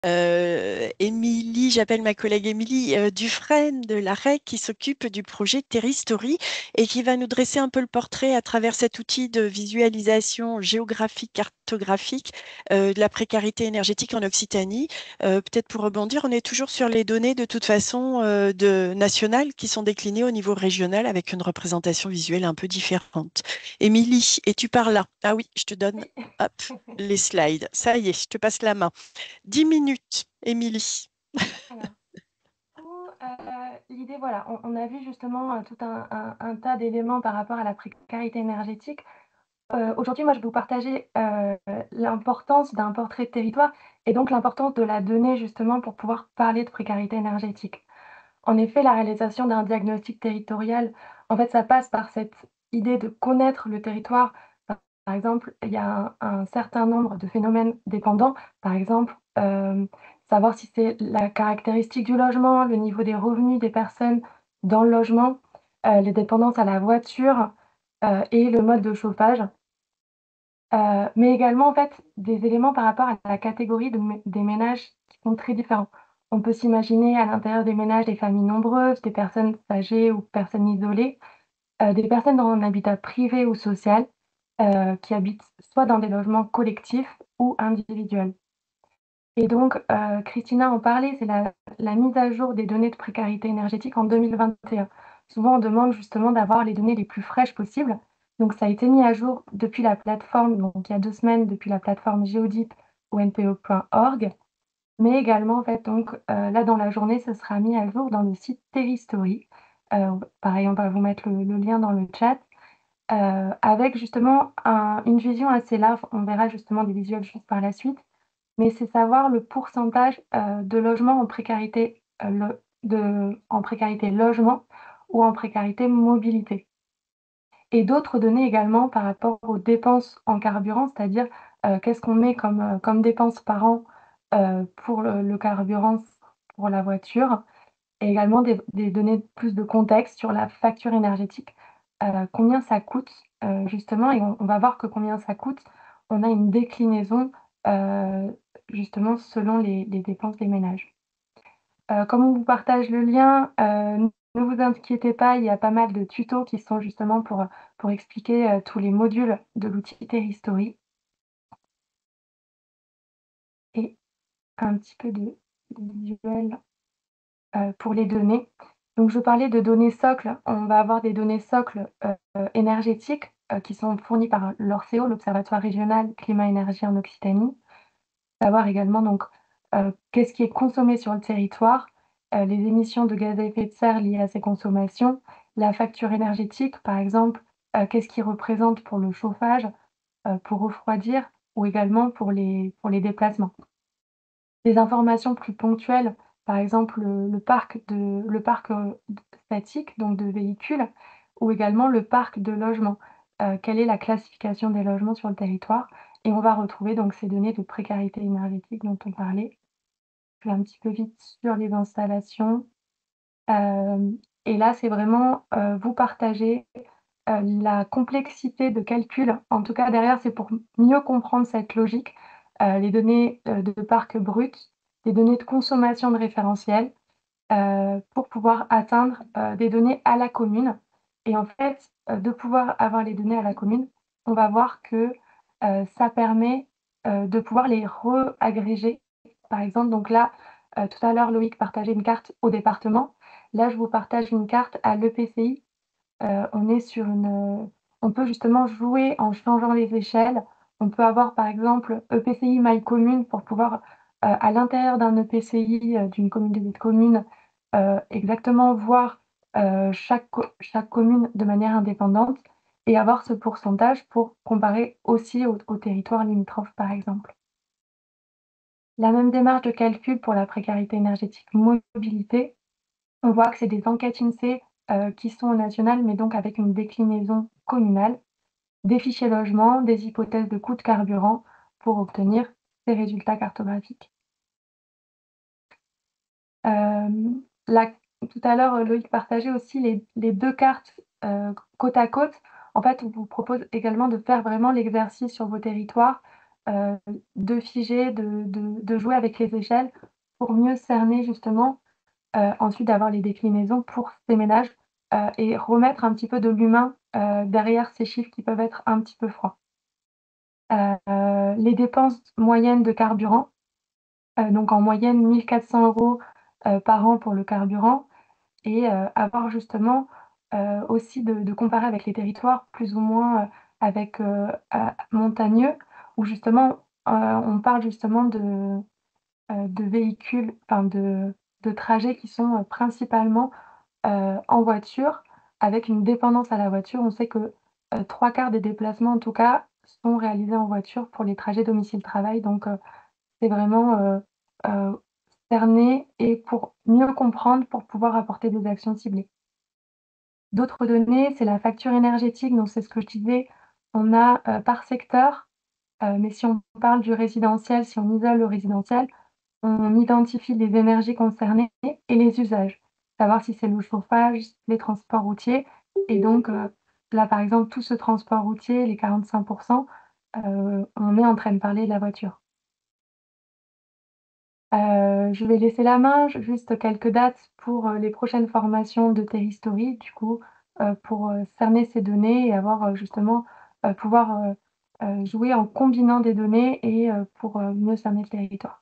Émilie, j'appelle ma collègue Émilie Dufresne de la REC qui s'occupe du projet Terristory et qui va nous dresser un peu le portrait à travers cet outil de visualisation géographique, cartographique de la précarité énergétique en Occitanie. Peut-être pour rebondir, on est toujours sur les données de toute façon nationales qui sont déclinées au niveau régional avec une représentation visuelle un peu différente. Émilie, et tu parles là. Ah oui, je te donne Oui. hop, les slides. Ça y est, je te passe la main. 10 minutes, Émilie. Alors, l'idée, voilà, on a vu justement tout un tas d'éléments par rapport à la précarité énergétique. Aujourd'hui, moi, je vais vous partager l'importance d'un portrait de territoire et donc l'importance de la donnée justement pour pouvoir parler de précarité énergétique. En effet, la réalisation d'un diagnostic territorial, en fait, ça passe par cette idée de connaître le territoire. Par exemple, il y a un certain nombre de phénomènes dépendants. Par exemple, savoir si c'est la caractéristique du logement, le niveau des revenus des personnes dans le logement, les dépendances à la voiture, et le mode de chauffage. Mais également, en fait, des éléments par rapport à la catégorie des ménages qui sont très différents. On peut s'imaginer à l'intérieur des ménages des familles nombreuses, des personnes âgées ou personnes isolées, des personnes dans un habitat privé ou social, qui habitent soit dans des logements collectifs ou individuels. Et donc, Christina en parlait, c'est la mise à jour des données de précarité énergétique en 2021. Souvent, on demande justement d'avoir les données les plus fraîches possibles. Donc ça a été mis à jour depuis la plateforme, donc il y a 2 semaines, depuis la plateforme Geodip ou npo.org, mais également en fait donc, là dans la journée, ce sera mis à jour dans le site Terristory. Pareil, on va vous mettre le lien dans le chat, avec justement une vision assez large. On verra justement des visuels juste par la suite, mais c'est savoir le pourcentage, de logements en précarité, en précarité logement ou en précarité mobilité. Et d'autres données également par rapport aux dépenses en carburant, c'est-à-dire, qu'est-ce qu'on met comme dépenses par an, pour le carburant pour la voiture, et également des données plus de contexte sur la facture énergétique. Combien ça coûte, justement, et on va voir que combien ça coûte, on a une déclinaison, justement selon les dépenses des ménages. Comme on vous partage le lien, ne vous inquiétez pas, il y a pas mal de tutos qui sont justement pour expliquer, tous les modules de l'outil Terristory, et un petit peu de visuel, pour les données. Donc je parlais de données socles. On va avoir des données socles, énergétiques, qui sont fournies par l'ORCEO, l'Observatoire régional climat-énergie en Occitanie. Savoir également donc, qu'est-ce qui est consommé sur le territoire, les émissions de gaz à effet de serre liées à ces consommations, la facture énergétique par exemple, qu'est-ce qui représente pour le chauffage, pour refroidir ou également pour les déplacements. Des informations plus ponctuelles, par exemple le parc statique, donc de véhicules, ou également le parc de logements. Quelle est la classification des logements sur le territoire? Et on va retrouver donc ces données de précarité énergétique dont on parlait. Je vais un petit peu vite sur les installations. Hem et là, c'est vraiment, vous partager, la complexité de calcul. En tout cas, derrière, c'est pour mieux comprendre cette logique, les données, de parc brut, les données de consommation de référentiel, pour pouvoir atteindre, des données à la commune. Et en fait, de pouvoir avoir les données à la commune, on va voir que, ça permet, de pouvoir les re-agréger. Par exemple, donc là, tout à l'heure, Loïc partageait une carte au département. Là, je vous partage une carte à l'EPCI. On est sur on peut justement jouer en changeant les échelles. On peut avoir par exemple EPCI maille commune pour pouvoir, à l'intérieur d'un EPCI, d'une communauté de communes, exactement voir, chaque commune de manière indépendante et avoir ce pourcentage pour comparer aussi aux territoires limitrophes, par exemple. La même démarche de calcul pour la précarité énergétique mobilité. On voit que c'est des enquêtes INSEE, qui sont au national, mais donc avec une déclinaison communale, des fichiers logement, des hypothèses de coûts de carburant pour obtenir ces résultats cartographiques. Là, tout à l'heure, Loïc partageait aussi les 2 cartes, côte à côte. En fait, on vous propose également de faire vraiment l'exercice sur vos territoires, heu, de figer, de jouer avec les échelles pour mieux cerner justement, ensuite d'avoir les déclinaisons pour ces ménages, et remettre un petit peu de l'humain, derrière ces chiffres qui peuvent être un petit peu froids. Les dépenses moyennes de carburant, donc en moyenne 1 400 € par an pour le carburant et avoir justement, aussi de comparer avec les territoires plus ou moins, avec, montagneux où justement, on parle justement de véhicules, enfin de trajets qui sont, principalement, en voiture avec une dépendance à la voiture. On sait que, 3/4 des déplacements en tout cas sont réalisés en voiture pour les trajets domicile-travail donc c'est vraiment, heu, cerner et pour mieux comprendre, pour pouvoir apporter des actions ciblées. D'autres données, c'est la facture énergétique, donc c'est ce que je disais, on a, par secteur, mais si on parle du résidentiel, si on isole le résidentiel, on identifie les énergies concernées et les usages. Savoir si c'est le chauffage, les transports routiers et donc, là, par exemple, tout ce transport routier, les 45 on est en train de parler de la voiture. Je vais laisser la main, juste quelques dates pour, les prochaines formations de Terristory, du coup, pour, cerner ces données et avoir, justement, pouvoir, jouer en combinant des données et pour, mieux cerner le territoire.